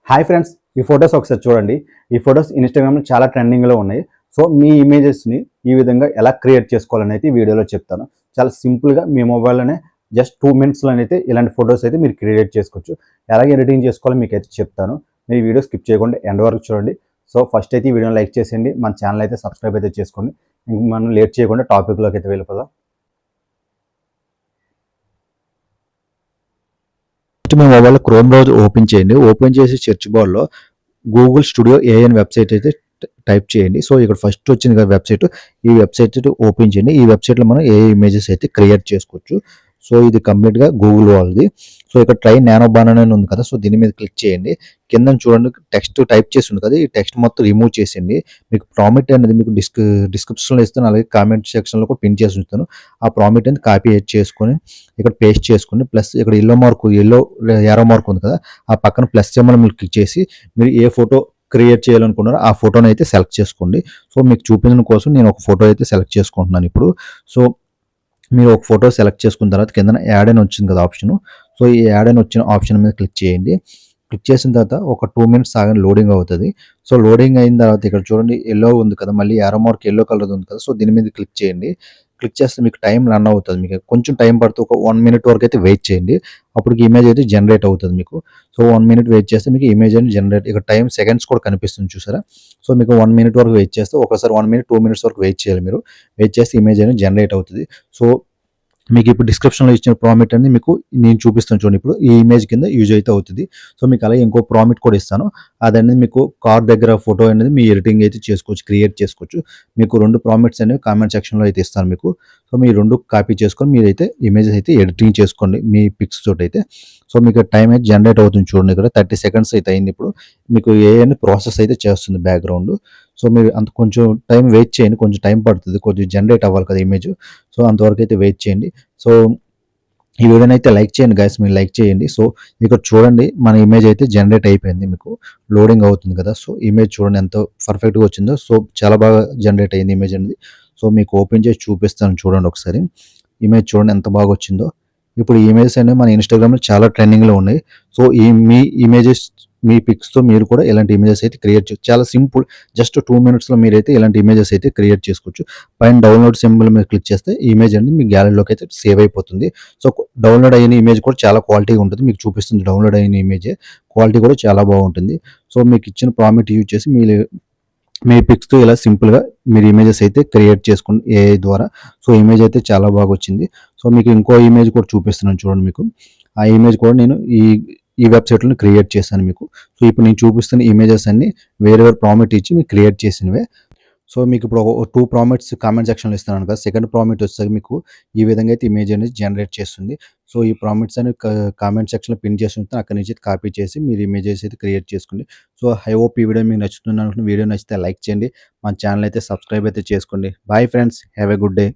Hi friends, ఈ photos ఒకసారి చూడండి. ఈ ఫొటోస్ ఇన్‌స్టాగ్రామ్‌లో చాలా ట్రెండింగ్‌లో ఉన్నాయి. సో, మీ ఇమేజెస్‌ని ఈ విధంగా ఎలా క్రియేట్ చేసుకోవాలని అయితే ఈ వీడియోలో చెప్తాను. చాలా సింపుల్‌గా మీ మొబైల్‌లోనే జస్ట్ 2 మినిట్స్‌లోనైతే ఇలాంటి ఫొటోస్ అయితే మీరు క్రియేట్ చేసుకోవచ్చు. ఎలాగ ఎడిటింగ్ చేసుకోవాలో మీకైతే చెప్తాను. మీరు ఈ వీడియో స్కిప్ చేయకుండా ఎండ్ వరకు చూడండి. సో, ఫస్ట్ అయితే ఈ వీడియోని లైక్ చేసేయండి. మన ఛానల్ అయితే సబ్స్క్రైబ్ అయితే చేసుకోండి. ఇంక మనం లేట్ చేయకుండా టాపిక్‌లోకి అయితే వెళ్ళిపోదాం. మీ మొబైల్‌లో క్రోమ్ బ్రౌజర్ ఓపెన్ చేయండి. ఓపెన్ చేసి సెర్చ్ బార్‌లో గూగుల్ స్టూడియో ఏఐ అని వెబ్‌సైట్ అయితే టైప్ చేయండి. సో, ఇక్కడ ఫస్ట్ వచ్చింది కదా వెబ్‌సైట్. ఈ వెబ్‌సైట్ ఓపెన్ చేయండి. ఈ వెబ్‌సైట్‌లో మనం ఏఐ ఇమేజెస్ అయితే క్రియేట్ చేసుకోవచ్చు. సో, ఇది కంప్లీట్‌గా గూగుల్ వాళ్ళది. సో, ఇక్కడ ట్రై నానో బానానా అని ఉంది కదా! సో, దీని మీద క్లిక్ చేయండి. కిందన చూడండి టెక్స్ట్ టైప్ చేసి ఉంది కదా! ఈ టెక్స్ట్ మొత్తం రిమూవ్ చేసేయండి. మీకు ప్రాంప్ట్ అనేది మీకు డిస్క్రిప్షన్‌లో ఇస్తాను. అలాగే కామెంట్ సెక్షన్‌లో కూడా పిన్ చేసి ఉంచుతాను. ఆ ప్రాంప్ట్ అనేది కాపీ చేసుకొని ఇక్కడ పేస్ట్ చేసుకోండి. ప్లస్ ఇక్కడ యెల్లో యారో మార్క్ ఉంది కదా! ఆ పక్కన ప్లస్ సింబల్ మీరు క్లిక్ చేసి మీరు ఏ ఫోటో క్రియేట్ చేయాలనుకున్నారో ఆ ఫోటోని అయితే సెలెక్ట్ చేసుకోండి. సో, మీకు చూపించడం కోసం నేను ఒక ఫోటో అయితే సెలెక్ట్ చేసుకుంటున్నాను ఇప్పుడు. సో, మీరు ఒక ఫోటో సెలెక్ట్ చేసుకున్న తర్వాత కిందన యాడ్ అని వచ్చింది కదా ఆప్షను. సో, ఈ యాడ్ అని వచ్చిన ఆప్షన్ మీద క్లిక్ చేయండి. క్లిక్ చేసిన తర్వాత ఒక 2 మినిట్స్ ఆగండి, లోడింగ్ అవుతది. సో, లోడింగ్ అయిన తర్వాత ఇక్కడ చూడండి యెల్లో ఉంది కదా! మళ్ళీ యారో మార్క్ యెల్లో కలర్‌ది ఉంది కదా! సో, దీని మీద క్లిక్ చేయండి. క్లిక్ చేస్తే మీకు టైం రన్ అవుతది. మీకు కొంచెం టైం పడుతుంది. ఒక 1 మినిట్ వరకు అయితే వెయిట్ చేయండి. అప్పటికి ఇమేజ్ అయితే జనరేట్ అవుతది మీకు. సో, 1 మినిట్ వెయిట్ చేస్తే మీకు ఇమేజ్ అనేది జనరేట్ ఇక్కడ టైం సెకండ్స్ కూడా కనిపిస్తుంది చూసారా? సో, మీకు 1 మినిట్ వరకు వెయిట్ చేస్తే ఒకసారి 1 మినిట్, 2 మినిట్స్ వరకు వెయిట్ చేయాలి మీరు. వెయిట్ చేస్తే ఇమేజ్ అనేది జనరేట్ అవుతది. సో, మీకు ఇప్పుడు డిస్క్రిప్షన్‌లో ఇచ్చిన ప్రాంప్ట్ అనేది మీకు నేను చూపిస్తాను చూడండి ఇప్పుడు. ఈ ఇమేజ్ కింద యూజ్ అయితే అవుతది. సో, మీకు అలాగే ఇంకో ప్రాంప్ట్ కూడా ఇస్తాను. అదనేది మీకు కార్ దగ్గర ఫోటో అనేది మీ ఎడిటింగ్ అయితే చేసుకోవచ్చు. క్రియేట్ చేసుకోవచ్చు. మీకు 2 ప్రాంప్ట్స్ అనేవి కామెంట్ సెక్షన్‌లో అయితే ఇస్తాను మీకు. సో, మీ 2 కాపీ చేసుకొని మీరైతే ఇమేజెస్ అయితే ఎడిటింగ్ చేసుకోండి మీ పిక్స్ తోటైతే. సో, మీకు టైం అయితే జనరేట్ అవుతుంది చూడండి ఇక్కడ 30 సెకండ్స్ అయితే అయింది ఇప్పుడు. మీకు ఏఐ అనేది ప్రాసెస్ అయితే చేస్తుంది బ్యాక్‌గ్రౌండ్. సో, మీరు అంత కొంచెం టైం వెయిట్ చేయండి. కొంచెం టైం పడుతది. కొంచెం జనరేట్ అవ్వాలి కదా ఇమేజ్. సో, అంతవరకు అయితే వెయిట్ చేయండి. సో, ఈ వీడియోని అయితే లైక్ చేయండి గైస్, మీరు లైక్ చేయండి. సో, ఇక్కడ చూడండి మన ఇమేజ్ అయితే జనరేట్ అయిపోయింది. మీకు లోడింగ్ అవుతుంది కదా! సో, ఇమేజ్ చూడండి ఎంత పర్ఫెక్ట్‌గా వచ్చిందో. సో, చాలా బాగా జనరేట్ అయింది ఇమేజ్ అనేది. సో, మీకు ఓపెన్ చేసి చూపిస్తాను చూడండి ఒకసారి. ఇమేజ్ చూడండి ఎంత బాగా వచ్చిందో. ఇప్పుడు ఈ ఇమేజెస్ అనేవి మన ఇన్‌స్టాగ్రామ్‌లో చాలా ట్రెండింగ్‌లో ఉన్నాయి. సో, మీ ఇమేజెస్ మీ పిక్స్‌తో మీరు కూడా ఇలాంటి ఇమేజెస్ అయితే క్రియేట్ చేయొచ్చు. చాలా సింపుల్. జస్ట్ 2 మినిట్స్‌లో మీరైతే ఇలాంటి ఇమేజెస్ అయితే క్రియేట్ చేసుకోవచ్చు. పైన డౌన్‌లోడ్ సింబల్ మీద క్లిక్ చేస్తే ఈ ఇమేజ్ అనేది మీ గ్యాలరీలోకి అయితే సేవ్ అయిపోతుంది. సో, డౌన్‌లోడ్ అయిన ఇమేజ్ కూడా చాలా క్వాలిటీగా ఉంటుంది. మీకు చూపిస్తుంది డౌన్‌లోడ్ అయిన ఇమేజే. క్వాలిటీ కూడా చాలా బాగుంటుంది. సో, మీకు ఇచ్చిన ప్రాంప్ట్ యూజ్ చేసి మీ పిక్స్‌తో ఇలా సింపుల్‌గా మీరు ఇమేజెస్ అయితే క్రియేట్ చేసుకోండి ఏఐ ద్వారా. సో, ఇమేజ్ అయితే చాలా బాగొచ్చింది. సో, మీకు ఇంకో ఇమేజ్ కూడా చూపిస్తున్నాను చూడండి మీకు. ఆ ఇమేజ్ కూడా నేను ఈ వెబ్‌సైట్‌లోనే క్రియేట్ చేశాను మీకు. సో, ఇప్పుడు నేను చూపిస్తున్న ఇమేజెస్ అన్నీ వేరే వేరే ప్రాంప్ట్ ఇచ్చి మీకు క్రియేట్ చేసినవే. సో, మీకు ఇప్పుడు ఒక 2 ప్రాంప్ట్స్ కామెంట్ సెక్షన్‌లో ఇస్తున్నాను కదా! సెకండ్ ప్రాంప్ట్ వచ్చేసరికి మీకు ఈ విధంగా అయితే ఇమేజ్ అనేది జనరేట్ చేస్తుంది. సో, ఈ ప్రాంప్ట్స్ అనేవి కామెంట్ సెక్షన్‌లో పిన్ చేసి ఉంచుతాను. అక్కడి నుంచి కాపీ చేసి మీరు ఇమేజెస్ అయితే క్రియేట్ చేసుకోండి. సో, ఐ హోప్ ఈ వీడియో మీకు నచ్చుతుంది అనుకుంటున్నాను. వీడియో నచ్చితే లైక్ చేయండి. మన ఛానల్ అయితే సబ్స్క్రైబ్ అయితే చేసుకోండి. Bye friends. Have a good day.